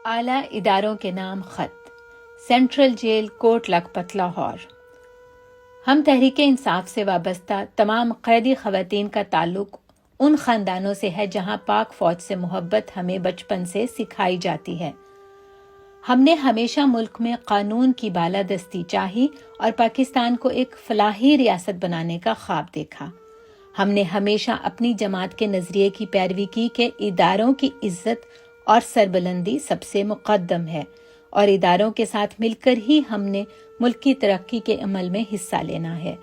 اعلیٰ اداروں کے نام خط، سینٹرل جیل کوٹ لکھپت لاہور۔ ہم تحریک انصاف سے وابستہ تمام قیدی خواتین کا تعلق ان خاندانوں سے ہے جہاں پاک فوج سے محبت ہمیں بچپن سے سکھائی جاتی ہے۔ ہم نے ہمیشہ ملک میں قانون کی بالادستی چاہی اور پاکستان کو ایک فلاحی ریاست بنانے کا خواب دیکھا۔ ہم نے ہمیشہ اپنی جماعت کے نظریے کی پیروی کی کہ اداروں کی عزت اور سربلندی سب سے مقدم ہے، اور اداروں کے ساتھ مل کر ہی ہم نے ملک کی ترقی کے عمل میں حصہ لینا ہے۔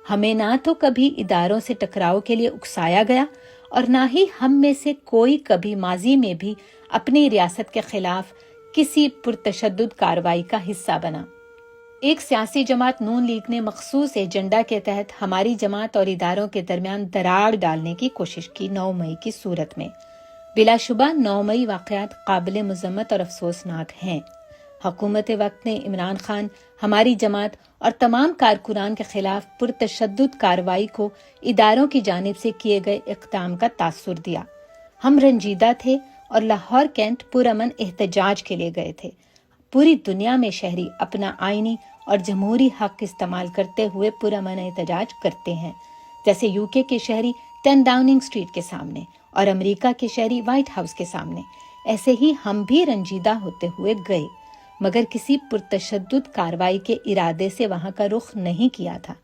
ہمیں نہ تو کبھی اداروں سے ٹکراؤ کے لیے اکسایا گیا اور نہ ہی ہم میں سے کوئی کبھی ماضی میں بھی اپنی ریاست کے خلاف کسی پرتشدد کارروائی کا حصہ بنا۔ ایک سیاسی جماعت نون لیگ نے مخصوص ایجنڈا کے تحت ہماری جماعت اور اداروں کے درمیان دراڑ ڈالنے کی کوشش کی 9 مئی کی صورت میں۔ بلا شبہ 9 مئی واقعات قابل مذمت اور افسوسناک ہیں۔ حکومت وقت نے عمران خان، ہماری جماعت اور تمام کارکنان کے خلاف پرتشدد کارروائی کو اداروں کی جانب سے کیے گئے اقدام کا تاثر دیا۔ ہم رنجیدہ تھے اور لاہور کینٹ پرامن احتجاج کے لیے گئے تھے۔ پوری دنیا میں شہری اپنا آئینی اور جمہوری حق استعمال کرتے ہوئے پرامن احتجاج کرتے ہیں، جیسے UK کے شہری 10 ڈاؤننگ اسٹریٹ کے سامنے اور امریکہ کے شہری وائٹ ہاؤس کے سامنے۔ ایسے ہی ہم بھی رنجیدہ ہوتے ہوئے گئے، مگر کسی پرتشدد کارروائی کے ارادے سے وہاں کا رخ نہیں کیا تھا۔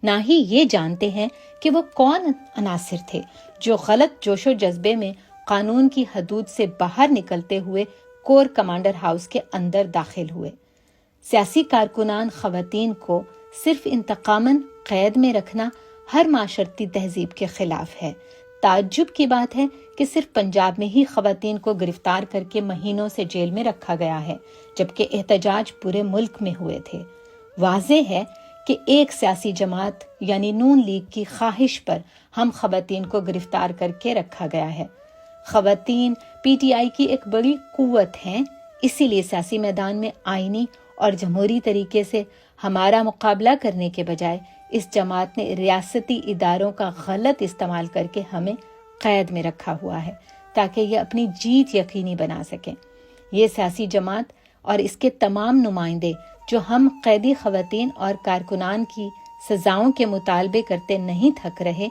نہ ہی یہ جانتے ہیں کہ وہ کون عناصر تھے جو غلط جوش و جذبے میں قانون کی حدود سے باہر نکلتے ہوئے کور کمانڈر ہاؤس کے اندر داخل ہوئے۔ سیاسی کارکنان خواتین کو صرف انتقاماً قید میں رکھنا ہر معاشرتی تہذیب کے خلاف ہے۔ تعجب کی بات ہے کہ صرف پنجاب میں ہی خواتین کو گرفتار کر کے مہینوں سے جیل میں رکھا گیا ہے، جبکہ احتجاج پورے ملک میں ہوئے تھے۔ واضح ہے کہ ایک سیاسی جماعت یعنی نون لیگ کی خواہش پر ہم خواتین کو گرفتار کر کے رکھا گیا ہے۔ خواتین PTI کی ایک بڑی قوت ہیں، اسی لیے سیاسی میدان میں آئینی اور جمہوری طریقے سے ہمارا مقابلہ کرنے کے بجائے اس جماعت نے ریاستی اداروں کا غلط استعمال کر کے ہمیں قید میں رکھا ہوا ہے تاکہ یہ اپنی جیت یقینی بنا سکیں۔ یہ سیاسی جماعت اور اس کے تمام نمائندے جو ہم قیدی خواتین اور کارکنان کی سزاؤں کے مطالبے کرتے نہیں تھک رہے،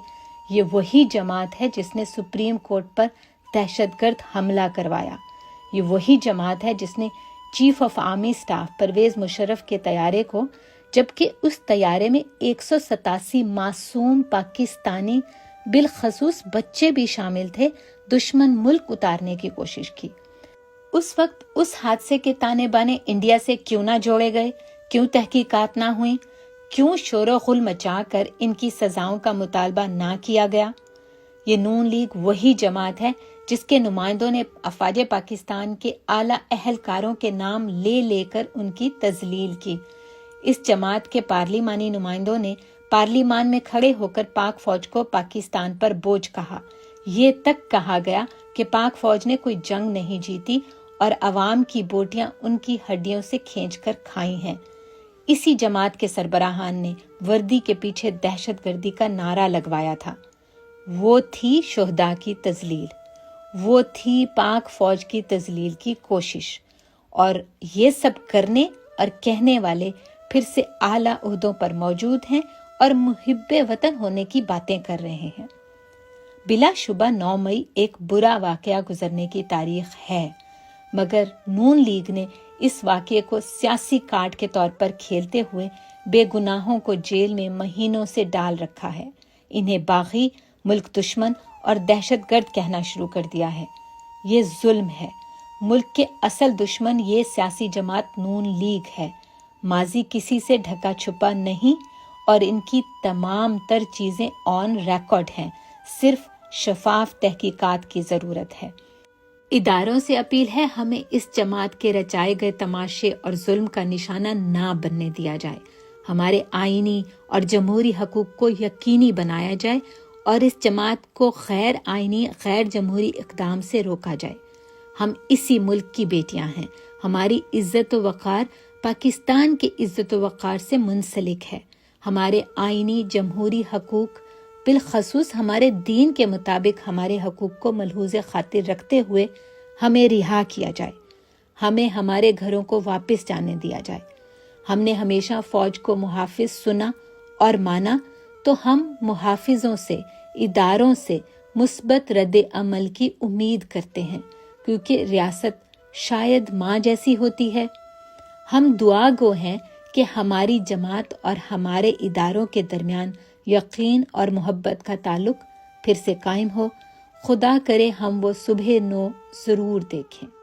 یہ وہی جماعت ہے جس نے سپریم کورٹ پر دہشت گرد حملہ کروایا۔ یہ وہی جماعت ہے جس نے chief of army staff Pervez Musharraf کے طیارے کو، جبکہ اس طیارے میں 187 معصوم پاکستانی بالخصوص بچے بھی شامل تھے، دشمن ملک اتارنے کی کوشش کی۔ اس وقت اس حادثے کے تانے بانے انڈیا سے کیوں نہ جوڑے گئے؟ کیوں تحقیقات نہ ہوئیں؟ کیوں شور و غل مچا کر ان کی سزاؤں کا مطالبہ نہ کیا گیا؟ یہ نون لیگ وہی جماعت ہے جس کے نمائندوں نے افواج پاکستان کے اعلیٰ اہلکاروں کے نام لے لے کر ان کی تذلیل کی۔ اس جماعت کے پارلیمانی نمائندوں نے پارلیمان میں کھڑے ہو کر پاک فوج کو پاکستان پر بوجھ کہا۔ یہ تک کہا گیا کہ پاک فوج نے کوئی جنگ نہیں جیتی اور عوام کی بوٹیاں ان کی ہڈیوں سے کھینچ کر کھائی ہیں۔ اسی جماعت کے سربراہان نے وردی کے پیچھے دہشت گردی کا نعرہ لگوایا تھا۔ وہ تھی شہداء کی تذلیل، وہ تھی پاک فوج کی تذلیل کی کوشش، اور یہ سب کرنے اور کہنے والے پھر سے اعلیٰ عہدوں پر موجود ہیں اور محب وطن ہونے کی باتیں کر رہے ہیں۔ بلا شبہ 9 مئی ایک برا واقعہ گزرنے کی تاریخ ہے، مگر نون لیگ نے اس واقعے کو سیاسی کارڈ کے طور پر کھیلتے ہوئے بے گناہوں کو جیل میں مہینوں سے ڈال رکھا ہے۔ انہیں باغی، ملک دشمن اور دہشت گرد کہنا شروع کر دیا ہے۔ یہ ظلم ہے۔ ملک کے اصل دشمن یہ سیاسی جماعت نون لیگ ہے۔ ماضی کسی سے ڈھکا چھپا نہیں اور ان کی تمام تر چیزیں آن ریکارڈ ہیں، صرف شفاف تحقیقات کی ضرورت ہے۔ اداروں سے اپیل ہے ہمیں اس جماعت کے رچائے گئے تماشے اور ظلم کا نشانہ نہ بننے دیا جائے۔ ہمارے آئینی اور جمہوری حقوق کو یقینی بنایا جائے اور اس جماعت کو غیر آئینی، غیر جمہوری اقدام سے روکا جائے۔ ہم اسی ملک کی بیٹیاں ہیں۔ ہماری عزت و وقار پاکستان کی عزت و وقار سے منسلک ہے۔ ہمارے آئینی جمہوری حقوق، بالخصوص ہمارے دین کے مطابق ہمارے حقوق کو ملحوظ خاطر رکھتے ہوئے ہمیں رہا کیا جائے۔ ہمیں ہمارے گھروں کو واپس جانے دیا جائے۔ ہم نے ہمیشہ فوج کو محافظ سنا اور مانا، تو ہم محافظوں سے، اداروں سے مثبت رد عمل کی امید کرتے ہیں، کیونکہ ریاست شاید ماں جیسی ہوتی ہے۔ ہم دعا گو ہیں کہ ہماری جماعت اور ہمارے اداروں کے درمیان یقین اور محبت کا تعلق پھر سے قائم ہو۔ خدا کرے ہم وہ صبح نو ضرور دیکھیں۔